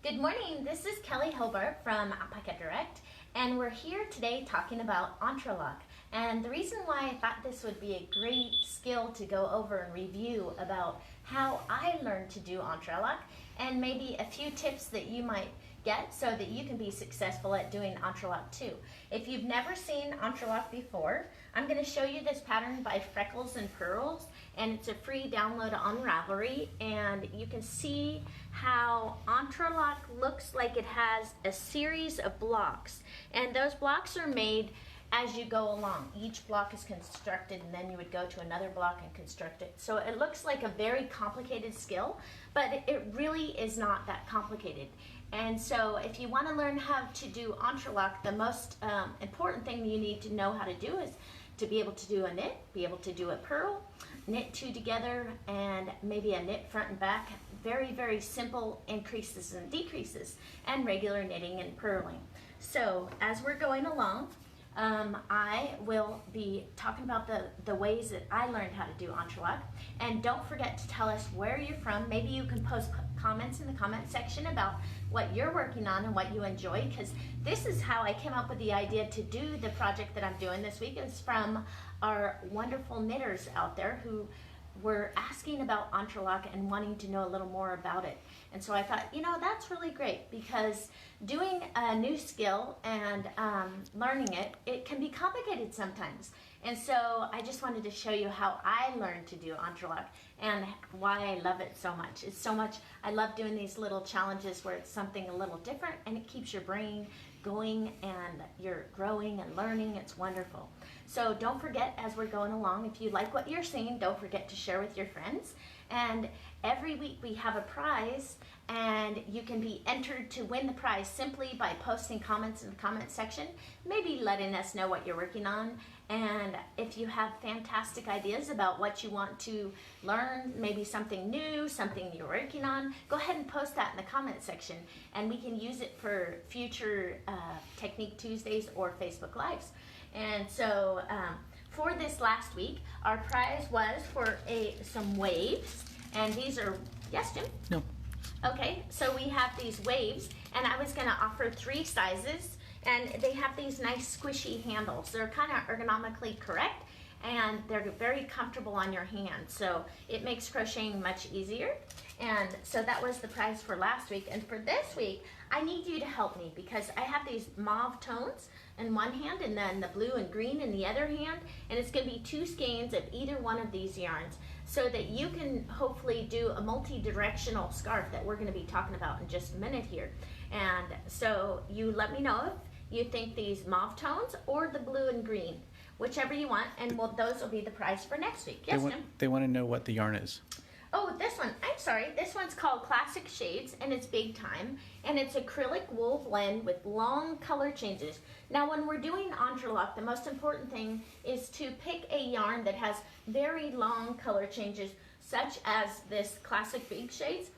Good morning, this is Kelley Hobart from Alpaca Direct, and we're here today talking about Entrelac. And the reason why I thought this would be a great skill to go over and review about how I learned to do Entrelac, and maybe a few tips that you might get so that you can be successful at doing Entrelac too. If you've never seen Entrelac before, I'm going to show you this pattern by Freckles and Pearls, and it's a free download on Ravelry, and you can see how Entrelac looks like it has a series of blocks, and those blocks are made as you go along. Each block is constructed, and then you would go to another block and construct it. So it looks like a very complicated skill, but it really is not that complicated. And so if you want to learn how to do Entrelac, the most important thing you need to know how to do is to be able to do a knit, be able to do a purl, knit two together, and maybe a knit front and back. Very, very simple increases and decreases, and regular knitting and purling. So as we're going along, I will be talking about the ways that I learned how to do Entrelac. And don't forget to tell us where you're from. Maybe you can post comments in the comment section about what you're working on and what you enjoy, because this is how I came up with the idea to do the project that I'm doing this week. Is from our wonderful knitters out there who were asking about Entrelac and wanting to know a little more about it. And so I thought, you know, that's really great, because doing a new skill and learning it can be complicated sometimes. And so I just wanted to show you how I learned to do Entrelac and why I love it so much. It's so much, I love doing these little challenges where it's something a little different and it keeps your brain going and you're growing and learning. It's wonderful. So don't forget, as we're going along, if you like what you're seeing, don't forget to share with your friends. And every week we have a prize, and you can be entered to win the prize simply by posting comments in the comment section, maybe letting us know what you're working on. And if you have fantastic ideas about what you want to learn, maybe something new, something you're working on, go ahead and post that in the comment section, and we can use it for future Technique Tuesdays or Facebook Lives. And so for this last week, our prize was for some waves, and these are, yes, Jim? No. Okay, so we have these waves, and I was gonna offer 3 sizes, and they have these nice squishy handles. They're kind of ergonomically correct, and they're very comfortable on your hand, so it makes crocheting much easier. And so that was the prize for last week. And for this week, I need you to help me, because I have these mauve tones in one hand and then the blue and green in the other hand, and it's going to be 2 skeins of either one of these yarns, so that you can hopefully do a multi-directional scarf that we're going to be talking about in just a minute here. And so you let me know if you think these mauve tones or the blue and green, whichever you want, and those will be the prize for next week. Yes, Jim? They want to know what the yarn is. Oh, this one, I'm sorry, this one's called Classic Shades, and it's Big Time, and it's acrylic wool blend with long color changes. Now when we're doing Entrelac, the most important thing is to pick a yarn that has very long color changes, such as this Classic Big Shades.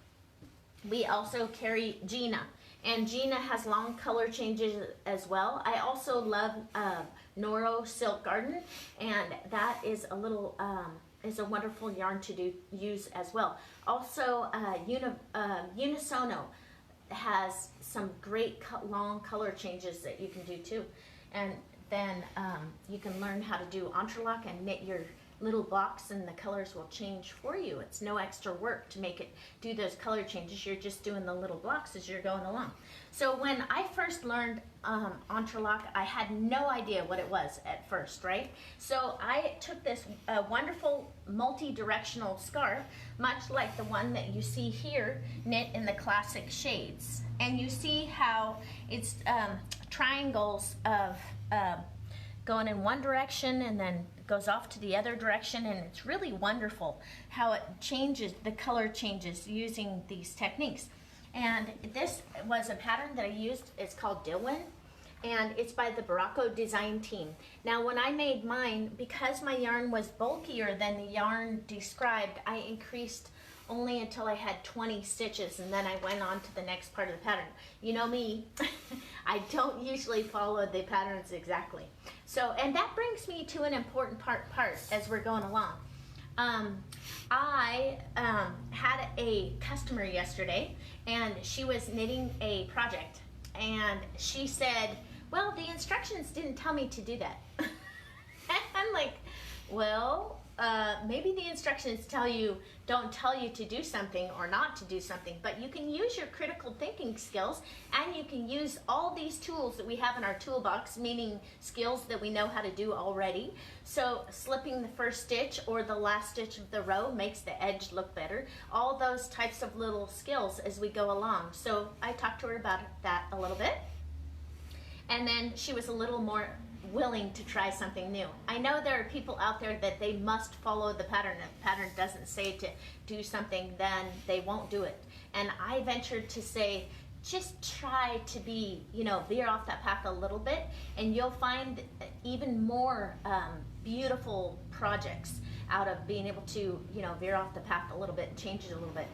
We also carry Gina, and Gina has long color changes as well. I also love Noro Silk Garden, and that is a little is a wonderful yarn to use as well. Also, Unisono has some great long color changes that you can do too. And then you can learn how to do Entrelac and knit your little blocks, and the colors will change for you. It's no extra work to make it do those color changes. You're just doing the little blocks as you're going along. So when I first learned Entrelac, I had no idea what it was at first, right? So I took this wonderful multi-directional scarf, much like the one that you see here, knit in the Classic Shades. And you see how it's triangles of going in one direction and then goes off to the other direction, and it's really wonderful how it changes, the color changes using these techniques. And this was a pattern that I used. It's called Dilwyn, and it's by the Barocco design team. Now when I made mine, because my yarn was bulkier than the yarn described, I increased only until I had 20 stitches, and then I went on to the next part of the pattern. You know me, I don't usually follow the patterns exactly. So, and that brings me to an important part as we're going along. I had a customer yesterday, and she was knitting a project, and she said, well, the instructions didn't tell me to do that. I'm like, well, maybe the instructions don't tell you to do something or not to do something, but you can use your critical thinking skills, and you can use all these tools that we have in our toolbox, meaning skills that we know how to do already. So slipping the first stitch or the last stitch of the row makes the edge look better. All those types of little skills as we go along. So I talked to her about that a little bit, and then she was a little more willing to try something new. I know there are people out there that they must follow the pattern. If the pattern doesn't say to do something, then they won't do it. And I ventured to say, just try to veer off that path a little bit, and you'll find even more beautiful projects out of being able to, veer off the path a little bit and change it a little bit.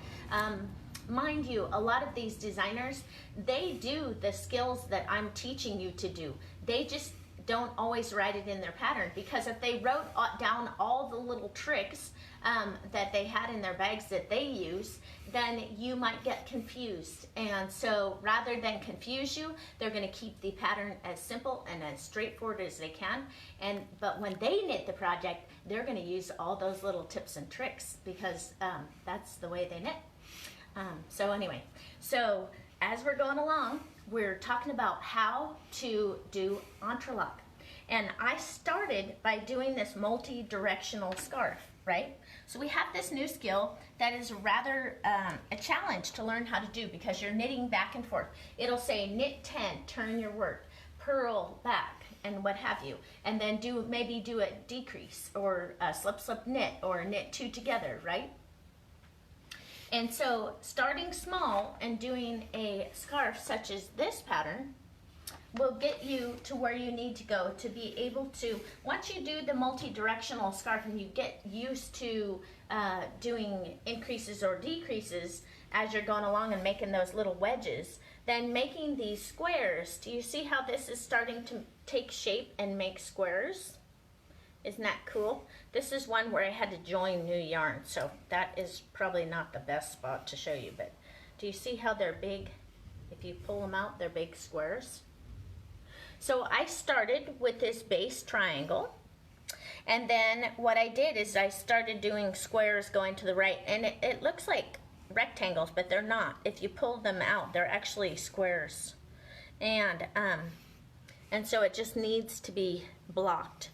Mind you, a lot of these designers, they do the skills that I'm teaching you to do. They just don't always write it in their pattern, because if they wrote down all the little tricks that they had in their bags that they use, then you might get confused. And so rather than confuse you, they're going to keep the pattern as simple and as straightforward as they can. But when they knit the project, they're going to use all those little tips and tricks, because that's the way they knit. So as we're going along, we're talking about how to do entrelac. And I started by doing this multi-directional scarf, right? So we have this new skill that is rather a challenge to learn how to do, because you're knitting back and forth. It'll say knit 10, turn your work, purl back, and what have you. And then maybe do a decrease, or a slip, slip, knit, or knit 2 together, right? And so starting small and doing a scarf such as this pattern will get you to where you need to go to be able to, once you do the multi-directional scarf and you get used to doing increases or decreases as you're going along and making those little wedges, then making these squares. Do you see how this is starting to take shape and make squares? Isn't that cool? This is one where I had to join new yarn, so that is probably not the best spot to show you, but do you see how they're big? If you pull them out, they're big squares. So I started with this base triangle, and then what I did is I started doing squares going to the right, and it looks like rectangles, but they're not. If you pull them out, they're actually squares. And so it just needs to be blocked.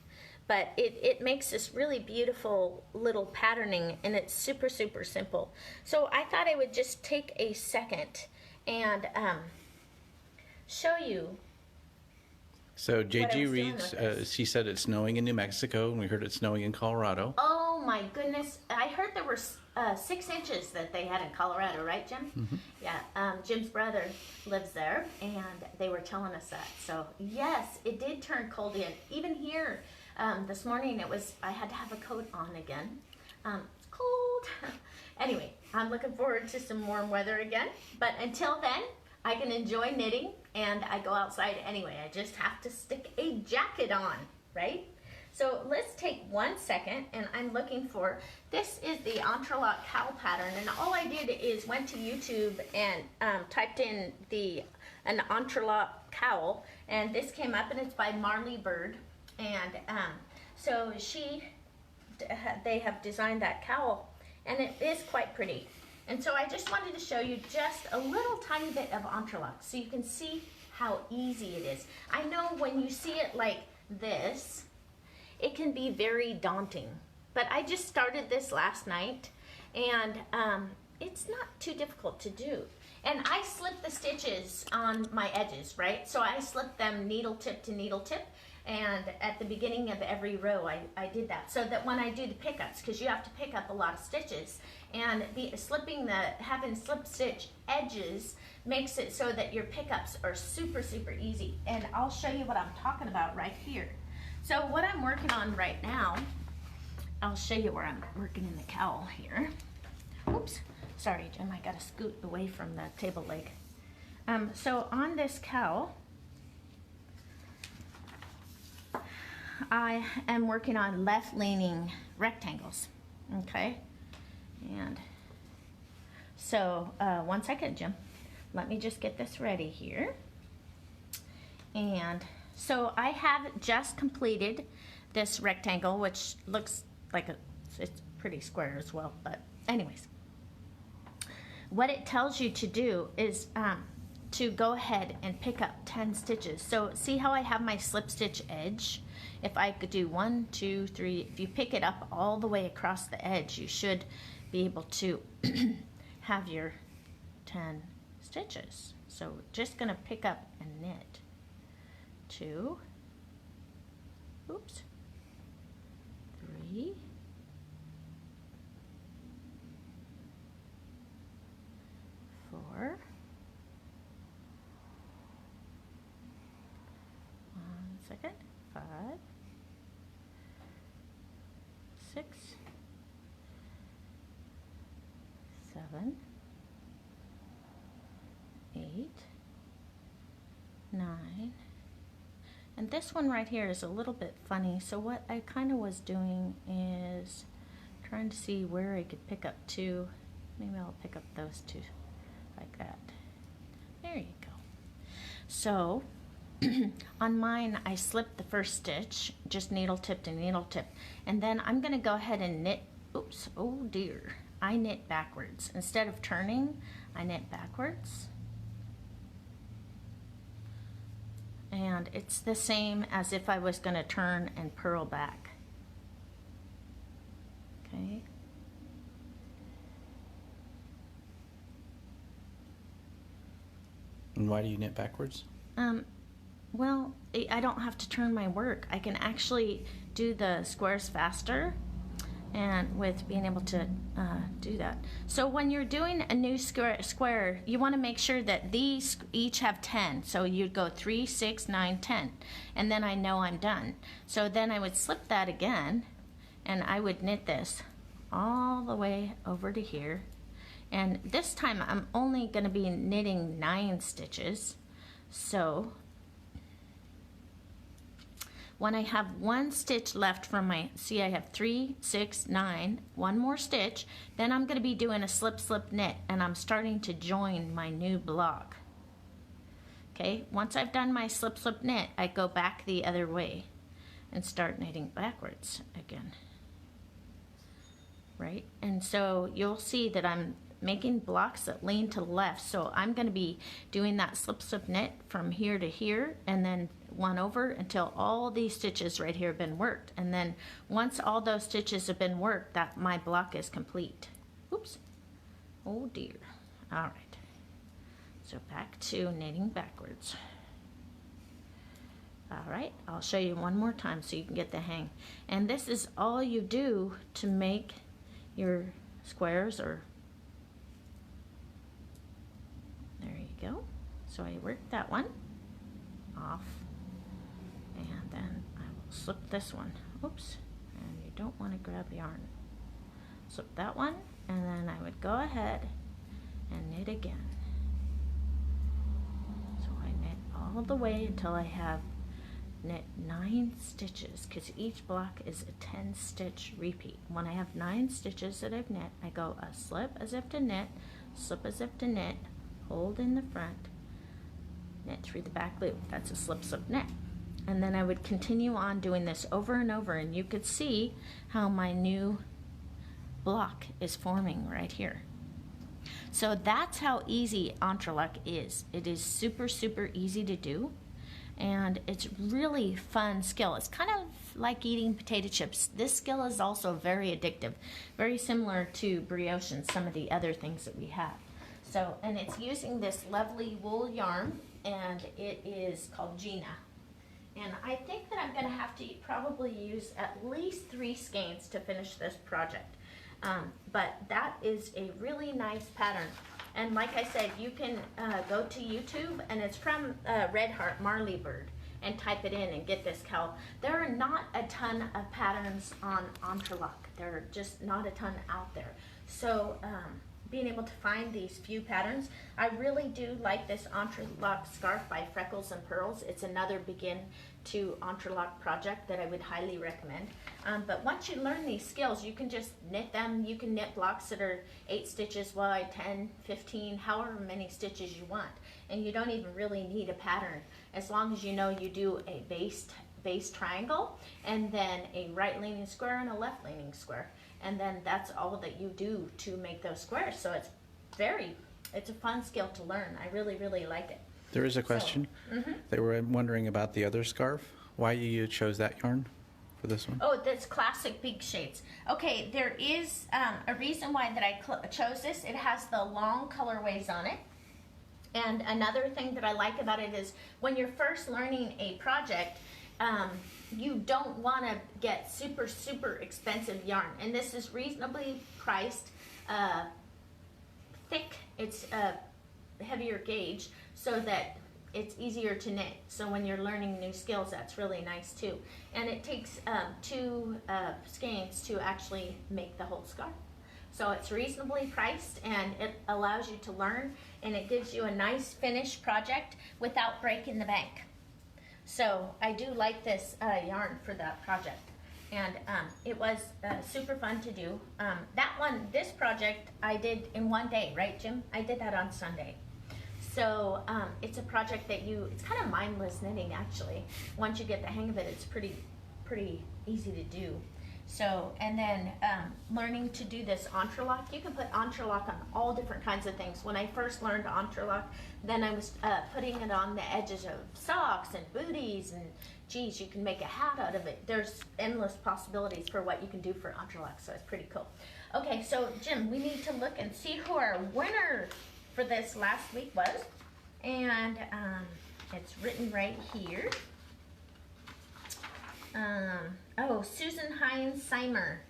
But it makes this really beautiful little patterning, and it's super, super simple. So I thought I would just take a second and show you. So JG reads, she said it's snowing in New Mexico, and we heard it's snowing in Colorado. Oh my goodness. I heard there were 6 inches that they had in Colorado, right, Jim? Mm-hmm. Yeah, Jim's brother lives there, and they were telling us that. So yes, it did turn cold again. Even here, this morning I had to have a coat on again. It's cold. Anyway, I'm looking forward to some warm weather again. But until then, I can enjoy knitting, and I go outside anyway. I just have to stick a jacket on, right? So let's take 1 second, and I'm looking for, this is the Entrelac Cowl pattern, and all I did is went to YouTube and typed in an Entrelac Cowl, and this came up, and it's by Marley Bird. And so they have designed that cowl, and it is quite pretty. And so I just wanted to show you just a little tiny bit of entrelac so you can see how easy it is. I know when you see it like this, it can be very daunting, but I just started this last night, and it's not too difficult to do. And I slip the stitches on my edges, right? So I slip them needle tip to needle tip. And at the beginning of every row, I did that, so that when I do the pickups, because you have to pick up a lot of stitches, and having slip stitch edges makes it so that your pickups are super, super easy. And I'll show you what I'm talking about right here. So what I'm working on right now, I'll show you where I'm working in the cowl here. Oops, sorry, Jim, I gotta scoot away from the table leg. So on this cowl, I am working on left-leaning rectangles. Okay, and so 1 second, Jim. Let me just get this ready here. And so I have just completed this rectangle, which looks like it's pretty square as well, but anyways. What it tells you to do is to go ahead and pick up 10 stitches. So see how I have my slip stitch edge? If I could do 1, 2, 3, if you pick it up all the way across the edge, you should be able to have your 10 stitches. So we're just gonna pick up and knit 2, oops, 3, 4, 1 second, 5, 6, 7, 8, 9, and this one right here is a little bit funny. So what I kind of was doing is trying to see where I could pick up 2. Maybe I'll pick up those 2 like that. There you go. So on mine, I slipped the first stitch, just needle tip to needle tip, and then I'm going to go ahead and knit. Oops, oh dear, I knit backwards. Instead of turning, I knit backwards. And it's the same as if I was going to turn and purl back. Okay. And why do you knit backwards? Well, I don't have to turn my work. I can actually do the squares faster, and with being able to do that. So when you're doing a new square, you want to make sure that these each have 10. So you'd go 3, 6, 9, 10, and then I know I'm done. So then I would slip that again, and I would knit this all the way over to here. And this time I'm only going to be knitting 9 stitches. So when I have 1 stitch left from my, see I have 3, 6, 9, 1 more stitch, then I'm going to be doing a slip slip knit, and I'm starting to join my new block. Okay, once I've done my slip slip knit, I go back the other way and start knitting backwards again. Right, and so you'll see that I'm making blocks that lean to the left. So I'm going to be doing that slip slip knit from here to here, and then 1 over until all these stitches right here have been worked. And then once all those stitches have been worked, that my block is complete. Oops, oh dear. All right, so back to knitting backwards. All right, I'll show you one more time so you can get the hang. And this is all you do to make your squares, or there you go. So I worked that one off, and then I will slip this one. Oops, and you don't want to grab yarn. Slip that one, and then I would go ahead and knit again. So I knit all the way until I have knit 9 stitches, because each block is a 10 stitch repeat. When I have 9 stitches that I've knit, I go a slip as if to knit, slip as if to knit, hold in the front, knit through the back loop. That's a slip slip knit. And then I would continue on doing this over and over, and you could see how my new block is forming right here. So that's how easy Entrelac is. It is super, super easy to do, and it's really fun skill. It's kind of like eating potato chips. This skill is also very addictive, very similar to brioche and some of the other things that we have. So, and it's using this lovely wool yarn, and it is called Gina. And I think that I'm going to have to probably use at least 3 skeins to finish this project. But that is a really nice pattern. And like I said, you can go to YouTube, and it's from Red Heart Marley Bird, and type it in and get this cowl. There are not a ton of patterns on Entrelac. There are just not a ton out there. So being able to find these few patterns. I really do like this Entrelac Scarf by Freckles and Pearls. It's another begin to Entrelac project that I would highly recommend. But once you learn these skills, you can just knit them. You can knit blocks that are 8 stitches wide, 10, 15, however many stitches you want. And you don't even really need a pattern, as long as you know you do a base triangle, and then a right leaning square and a left leaning square. And then that's all that you do to make those squares. So it's a fun skill to learn. I really, really like it. There is a question. They were wondering about the other scarf, why you chose that yarn for this one. Oh, that's classic big shades. Okay, there is a reason why that I chose this. It has the long colorways on it. And another thing that I like about it is when you're first learning a project, you don't want to get super, super expensive yarn. And this is reasonably priced, thick. It's heavier gauge so that it's easier to knit. So when you're learning new skills, that's really nice too. And it takes 2 skeins to actually make the whole scarf. So it's reasonably priced, and it allows you to learn, and it gives you a nice finished project without breaking the bank. So I do like this yarn for that project, and it was super fun to do. This project I did in one day, right, Jim? I did that on Sunday. So it's a project that it's kind of mindless knitting, actually. Once you get the hang of it, it's pretty easy to do. So, and then learning to do this entrelac, you can put entrelac on all different kinds of things. When I first learned entrelac, then I was putting it on the edges of socks and booties, and geez, you can make a hat out of it. There's endless possibilities for what you can do for entrelac, so it's pretty cool. Okay, so Jim, we need to look and see who our winner for this last week was, and it's written right here. Susan Hines-Simer.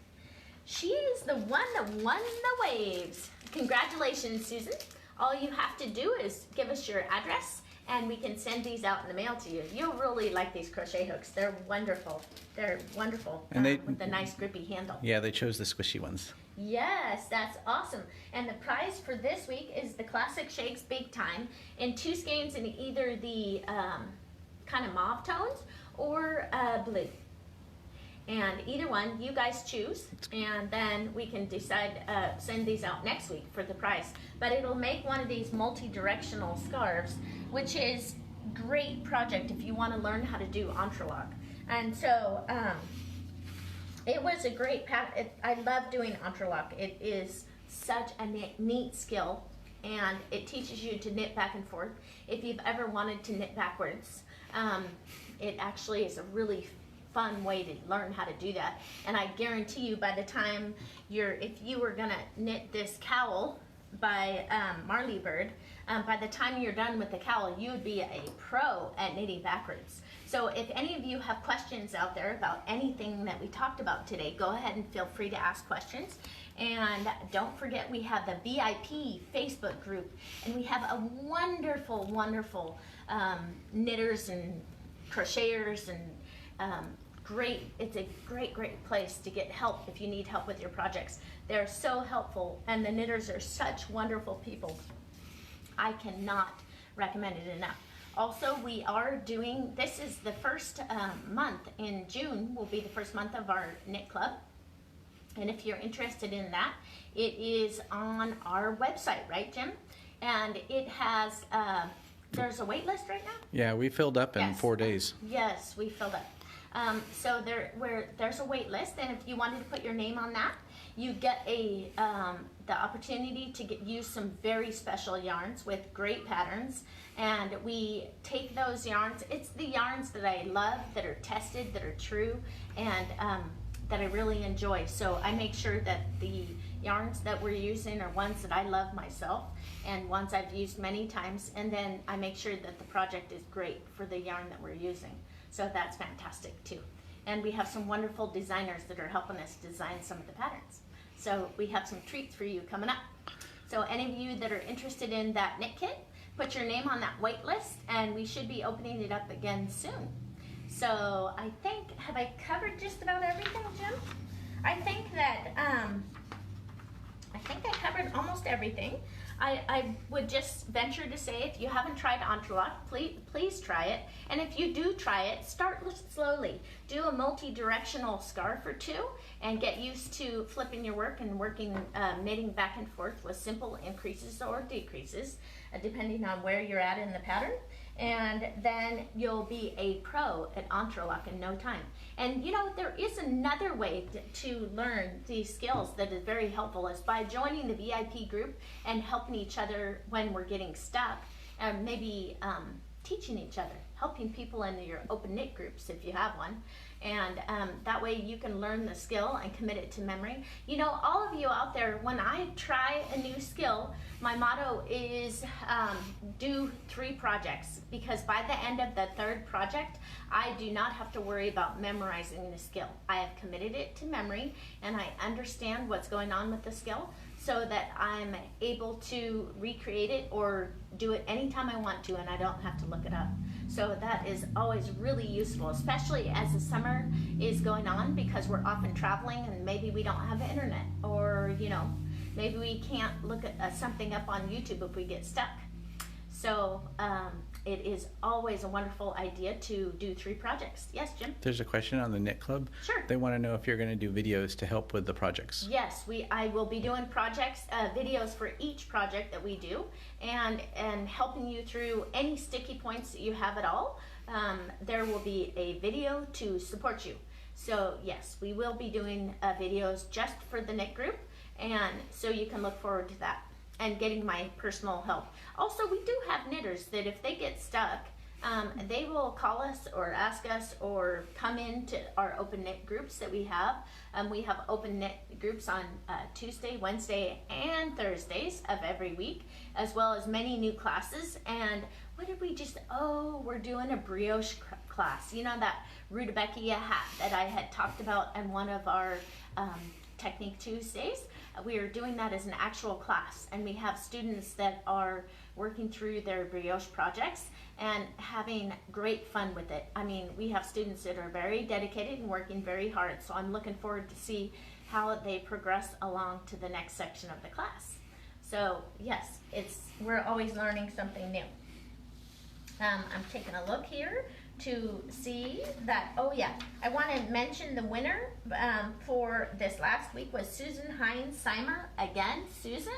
She is the one that won the waves. Congratulations, Susan. All you have to do is give us your address, and we can send these out in the mail to you. You'll really like these crochet hooks. They're wonderful. They're wonderful, and with the nice grippy handle. Yeah, they chose the squishy ones. Yes, that's awesome. And the prize for this week is the Classic Shakes Big Time in 2 skeins in either the kind of mauve tones or blue. And either one, you guys choose, and then we can decide, send these out next week for the price. But it'll make one of these multi-directional scarves, which is a great project if you want to learn how to do entrelac. And so it was a great pattern. I love doing entrelac. It is such a neat skill, and it teaches you to knit back and forth. If you've ever wanted to knit backwards, it actually is a really fun way to learn how to do that. And I guarantee you, by the time if you were gonna knit this cowl by Marley Bird, by the time you're done with the cowl, you would be a pro at knitting backwards. So if any of you have questions out there about anything that we talked about today, go ahead and feel free to ask questions. And don't forget, we have the VIP Facebook group, and we have a wonderful, wonderful knitters and crocheters, and it's a great place to get help if you need help with your projects. They're so helpful, and the knitters are such wonderful people. I cannot recommend it enough. Also, we are doing, this is the first month in June, will be the first month of our knit club. And if you're interested in that, it is on our website, right, Jim? And it has, there's a wait list right now? Yeah, we filled up in 4 days. Yes, we filled up. So there's a wait list, and if you wanted to put your name on that, you get the opportunity to use some very special yarns with great patterns. And we take those yarns. It's the yarns that I love, that are tested, that are true, and that I really enjoy. So I make sure that the yarns that we're using are ones that I love myself, and ones I've used many times. And then I make sure that the project is great for the yarn that we're using. So that's fantastic too. And we have some wonderful designers that are helping us design some of the patterns. So we have some treats for you coming up. So any of you that are interested in that knit kit, put your name on that wait list, and we should be opening it up again soon. So I think, have I covered just about everything, Jim? I think that I think I covered almost everything. I would just venture to say, if you haven't tried Entrelac, please try it. And if you do try it, start slowly. Do a multi-directional scarf or two and get used to flipping your work and working, knitting back and forth with simple increases or decreases, depending on where you're at in the pattern. And then you'll be a pro at Entrelac in no time. And you know, there is another way to learn these skills that is very helpful, is by joining the VIP group and helping each other when we're getting stuck, and maybe teaching each other, helping people in your open knit groups if you have one. And that way you can learn the skill and commit it to memory. You know, all of you out there, when I try a new skill, my motto is do 3 projects, because by the end of the 3rd project, I do not have to worry about memorizing the skill. I have committed it to memory and I understand what's going on with the skill, so that I'm able to recreate it or do it anytime I want to, and I don't have to look it up. So that is always really useful, especially as the summer is going on, because we're often traveling and maybe we don't have internet, or you know, maybe we can't look at something up on YouTube if we get stuck. So it is always a wonderful idea to do 3 projects. Yes, Jim? There's a question on the Knit Club. Sure. They want to know if you're going to do videos to help with the projects. Yes, I will be doing projects, videos for each project that we do, and helping you through any sticky points that you have at all. There will be a video to support you. So yes, we will be doing videos just for the knit group, and so you can look forward to that and getting my personal help. Also, we do have knitters that if they get stuck, they will call us or ask us or come into our open knit groups that we have. We have open knit groups on Tuesday, Wednesday, and Thursdays of every week, as well as many new classes. And what did we just, we're doing a brioche class. You know, that Rudbeckia hat that I had talked about in one of our Technique Tuesdays? We are doing that as an actual class, and we have students that are working through their brioche projects and having great fun with it. I mean, we have students that are very dedicated and working very hard, so I'm looking forward to see how they progress along to the next section of the class. So yes, we're always learning something new. I'm taking a look here to see that, I want to mention the winner for this last week was Susan Hines-Simer. Again, Susan,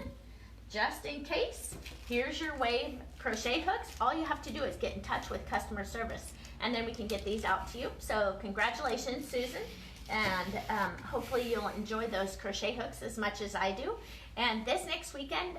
just in case, here's your wave crochet hooks. All you have to do is get in touch with customer service, and then we can get these out to you. So congratulations, Susan, and hopefully you'll enjoy those crochet hooks as much as I do. And this next weekend,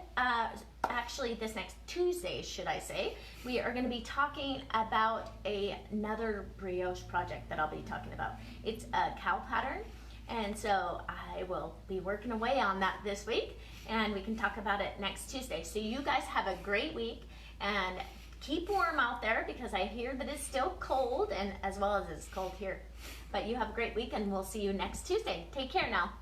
actually this next Tuesday, should I say, we are going to be talking about another brioche project that I'll be talking about. It's a cowl pattern, and so I will be working away on that this week, and we can talk about it next Tuesday. So you guys have a great week, and keep warm out there, because I hear that it's still cold, and as well as it's cold here. But you have a great week, and we'll see you next Tuesday. Take care now.